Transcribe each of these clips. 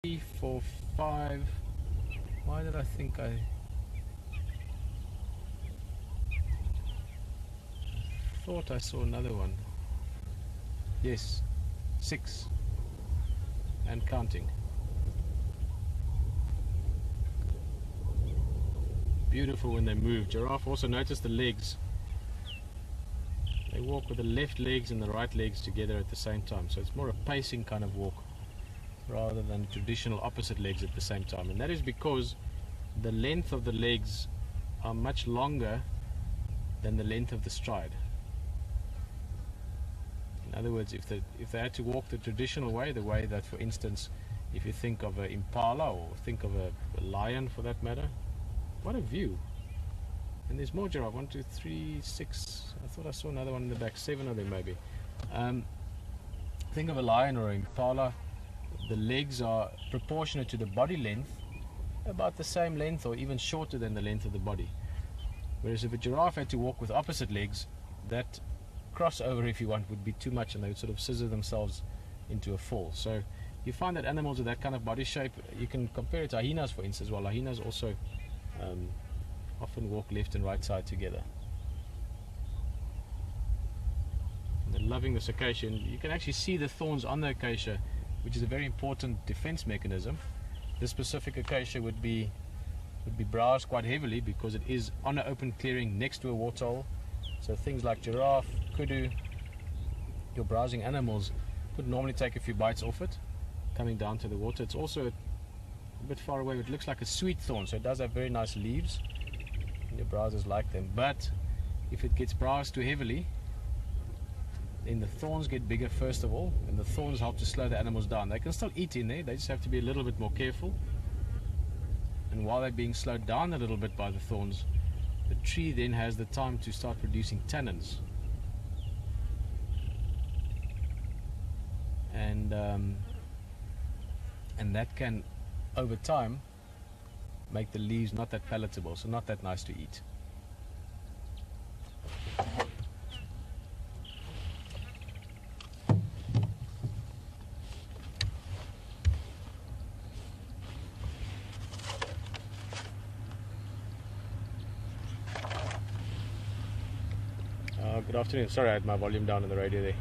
3, 4, 5. Why did I think I thought I saw another one? Yes, 6 and counting. Beautiful when they move. Giraffe, also notice the legs. They walk with the left legs and the right legs together at the same time. So it's more a pacing kind of walk rather than traditional opposite legs at the same time. And that is because the length of the legs are much longer than the length of the stride. In other words, if they had to walk the traditional way, the way that, for instance, if you think of an impala or think of a lion for that matter, what a view. And there's more giraffe. 1, 2, 3, 6. I thought I saw another one in the back. 7 of them maybe. Think of a lion or an impala. The legs are proportionate to the body length, about the same length or even shorter than the length of the body. Whereas if a giraffe had to walk with opposite legs, that crossover, if you want, would be too much and they would sort of scissor themselves into a fall. So you find that animals with that kind of body shape, you can compare it to hyenas, for instance. Well, hyenas also often walk left and right side together. And they're loving this acacia, and you can actually see the thorns on the acacia, which is a very important defense mechanism. This specific acacia would be browsed quite heavily because it is on an open clearing next to a waterhole. So things like giraffe, kudu, your browsing animals would normally take a few bites off it coming down to the water. It's also a bit far away. It looks like a sweet thorn, so it does have very nice leaves, and your browsers like them. But if it gets browsed too heavily, then the thorns get bigger first of all, and the thorns help to slow the animals down. They can still eat in there, they just have to be a little bit more careful. And while they're being slowed down a little bit by the thorns, the tree then has the time to start producing tannins. And that can, over time, make the leaves not that palatable, so not that nice to eat. Good afternoon. Sorry, I had my volume down on the radio there.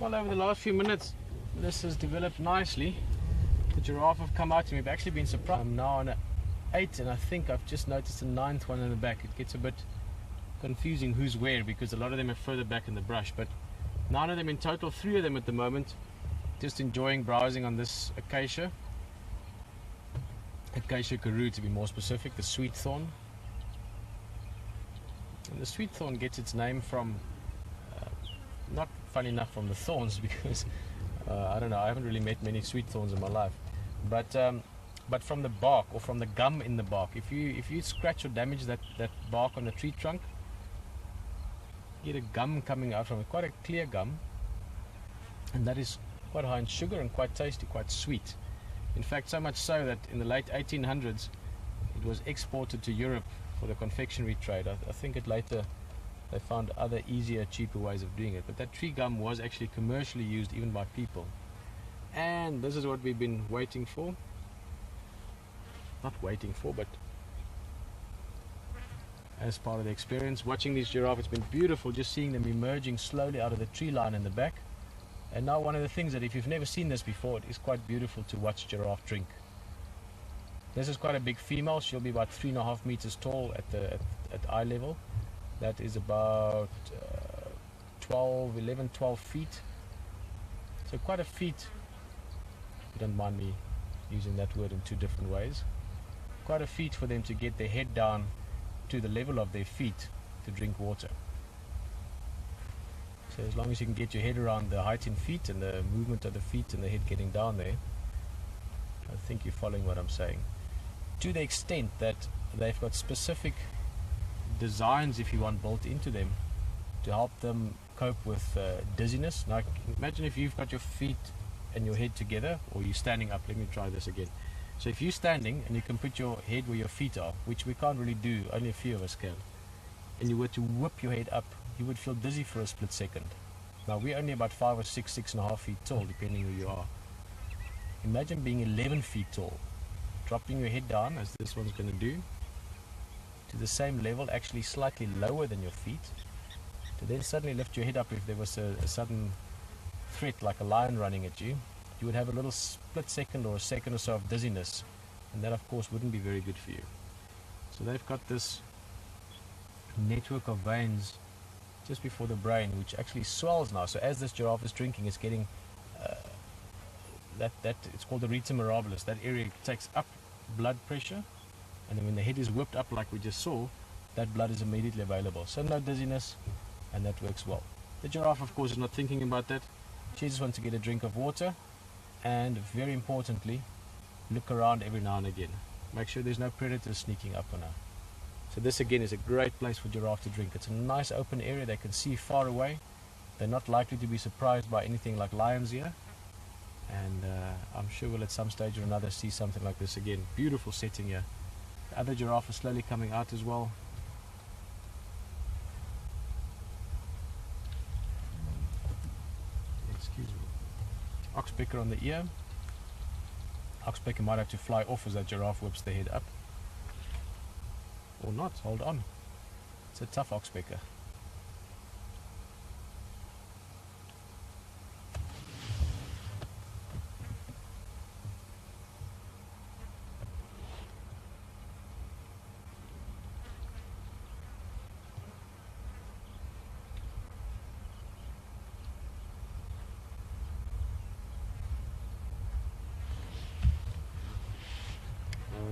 Well, over the last few minutes, this has developed nicely. The giraffe have come out to me. I've actually been surprised. I'm now on an 8, and I think I've just noticed a 9th one in the back. It gets a bit confusing who's where because a lot of them are further back in the brush. But 9 of them in total, 3 of them at the moment, just enjoying browsing on this acacia. Acacia karoo, to be more specific, the sweet thorn. And the sweet thorn gets its name from, not funny enough from the thorns, because I don't know, I haven't really met many sweet thorns in my life, but from the bark or from the gum in the bark. If you scratch or damage that bark on the tree trunk, you get a gum coming out from it, quite a clear gum, and that is quite high in sugar and quite tasty, quite sweet. In fact, so much so that in the late 1800s it was exported to Europe for the confectionery trade. I think it later they found other easier, cheaper ways of doing it. But that tree gum was actually commercially used even by people. And this is what we've been waiting for. Not waiting for, but as part of the experience. Watching these giraffes, it's been beautiful just seeing them emerging slowly out of the tree line in the back. And now one of the things that if you've never seen this before, it is quite beautiful to watch giraffe drink. This is quite a big female. She'll be about 3.5 meters tall at eye level. That is about 12 feet. So quite a feat, if you don't mind me using that word in two different ways. Quite a feat for them to get their head down to the level of their feet to drink water. So as long as you can get your head around the height in feet and the movement of the feet and the head getting down there, I think you're following what I'm saying. To the extent that they've got specific designs, if you want, built into them to help them cope with dizziness. Now imagine if you've got your feet and your head together, or you're standing up. Let me try this again. So if you're standing and you can put your head where your feet are, which we can't really do, only a few of us can, and you were to whip your head up, you would feel dizzy for a split second. Now we're only about 5 or 6, 6.5 feet tall, depending who you are. Imagine being 11 feet tall, dropping your head down, as this one's going to do, to the same level, actually slightly lower than your feet, to then suddenly lift your head up. If there was a sudden threat like a lion running at you, you would have a little split second or a second or so of dizziness, and that of course wouldn't be very good for you. So they've got this network of veins just before the brain, which actually swells now. So as this giraffe is drinking, it's getting it's called the reta mirabilis. That area takes up blood pressure, and then when the head is whipped up like we just saw, that blood is immediately available. So no dizziness, and that works well. The giraffe of course is not thinking about that. She just wants to get a drink of water, and very importantly, look around every now and again. Make sure there's no predators sneaking up on her. So this again is a great place for giraffe to drink. It's a nice open area. They can see far away. They're not likely to be surprised by anything like lions here, and I'm sure we'll at some stage or another see something like this again. Beautiful setting here. The other giraffe is slowly coming out as well. Excuse me. Oxpecker on the ear. Oxpecker might have to fly off as that giraffe whips the head up. Or not, hold on. It's a tough oxpecker.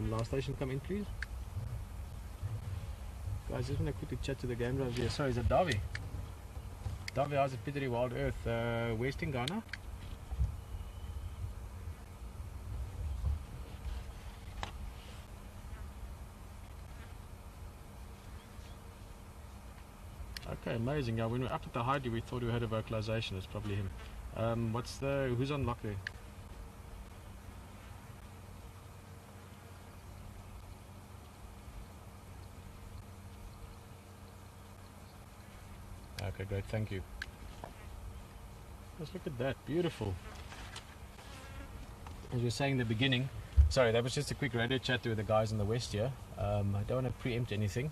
Last station, come in please. Guys, just want to quickly chat to the game drivers here. Sorry, is it Davi? Davi, how's it? Pieter, WildEarth, West in Ghana? Okay, amazing. Yeah, when we were up at the Heidi, we thought we had a vocalization. It's probably him. Who's on lock there? Okay, great, thank you. Let's look at that, beautiful. As you were saying in the beginning, sorry, that was just a quick radio chat with the guys in the west here. I don't want to preempt anything,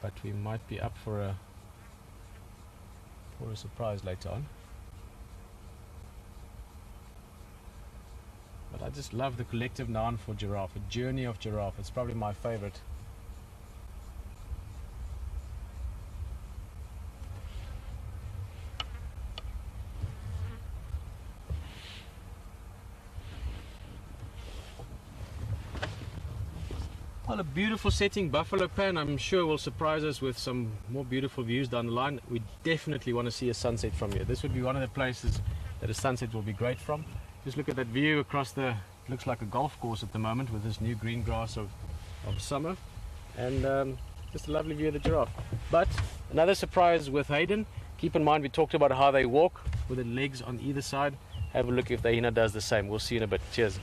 but we might be up for a surprise later on. But I just love the collective noun for giraffe, a journey of giraffe. It's probably my favorite. Well, a beautiful setting, Buffalo Pan. I'm sure will surprise us with some more beautiful views down the line. We definitely want to see a sunset from here. This would be one of the places that a sunset will be great from. Just look at that view across the, looks like a golf course at the moment with this new green grass of summer, and just a lovely view of the giraffe. But another surprise with Hayden. Keep in mind we talked about how they walk with the legs on either side. Have a look if the hyena does the same. We'll see you in a bit. Cheers.